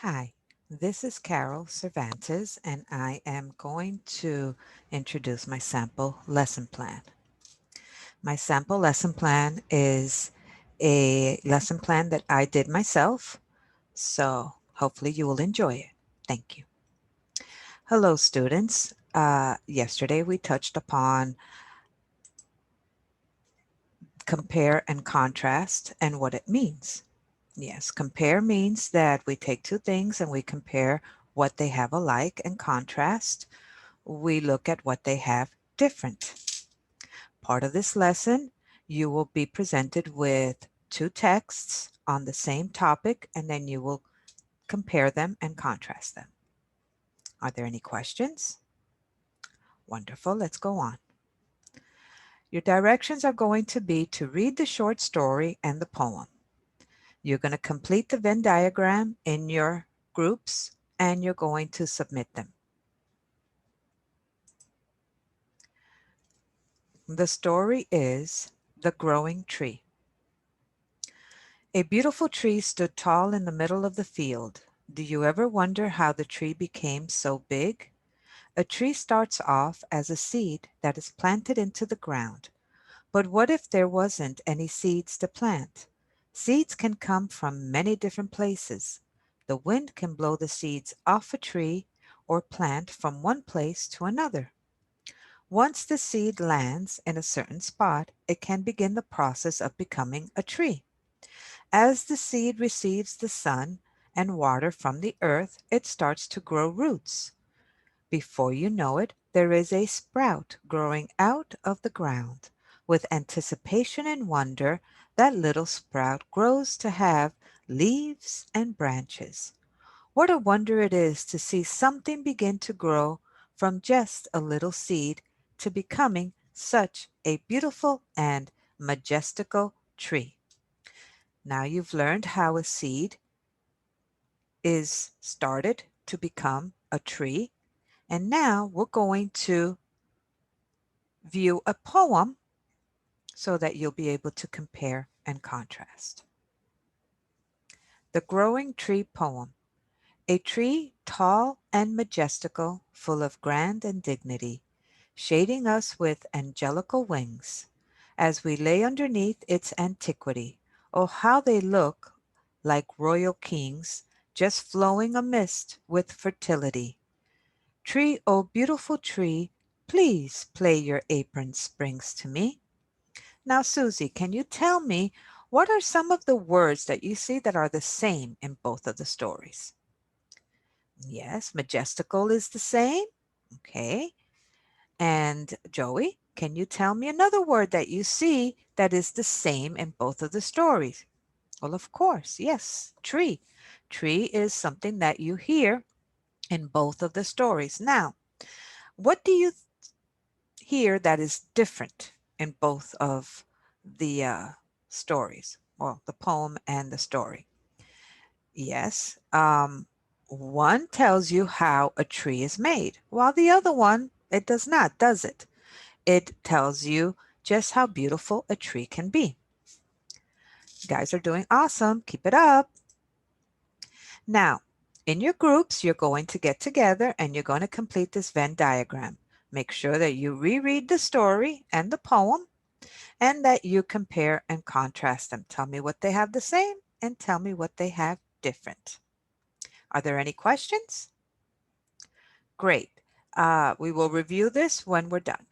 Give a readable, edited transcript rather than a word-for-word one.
Hi, this is Carol Cervantes, and I am going to introduce my sample lesson plan. My sample lesson plan is a lesson plan that I did myself, so hopefully you will enjoy it. Thank you. Hello, students. Yesterday we touched upon compare and contrast and what it means. Yes, compare means that we take two things and we compare what they have alike, and contrast we look at what they have different. Part of this lesson, you will be presented with two texts on the same topic, and then you will compare them and contrast them. Are there any questions? Wonderful, let's go on. Your directions are going to be to read the short story and the poem. You're going to complete the Venn diagram in your groups, and you're going to submit them. The story is The Growing Tree. A beautiful tree stood tall in the middle of the field. Do you ever wonder how the tree became so big? A tree starts off as a seed that is planted into the ground. But what if there wasn't any seeds to plant? Seeds can come from many different places. The wind can blow the seeds off a tree or plant from one place to another. Once the seed lands in a certain spot, it can begin the process of becoming a tree. As the seed receives the sun and water from the earth, it starts to grow roots. Before you know it, there is a sprout growing out of the ground. With anticipation and wonder, that little sprout grows to have leaves and branches. What a wonder it is to see something begin to grow from just a little seed to becoming such a beautiful and majestical tree. Now you've learned how a seed is started to become a tree. And now we're going to view a poem so that you'll be able to compare and contrast. The Growing Tree Poem. A tree tall and majestical, full of grand and dignity, shading us with angelical wings. As we lay underneath its antiquity, oh how they look like royal kings, just flowing amidst with fertility. Tree, oh beautiful tree, please play your apron springs to me. Now, Susie, can you tell me what are some of the words that you see that are the same in both of the stories? Yes, majestical is the same. Okay. And Joey, can you tell me another word that you see that is the same in both of the stories? Well, of course, yes, tree. Tree is something that you hear in both of the stories. Now, what do you hear that is different in both of the stories? Well, the poem and the story. Yes. One tells you how a tree is made, while the other one, it does not, does it? It tells you just how beautiful a tree can be. You guys are doing awesome. Keep it up. Now, in your groups, you're going to get together and you're going to complete this Venn diagram. Make sure that you reread the story and the poem and that you compare and contrast them. Tell me what they have the same and tell me what they have different. Are there any questions? Great. We will review this when we're done.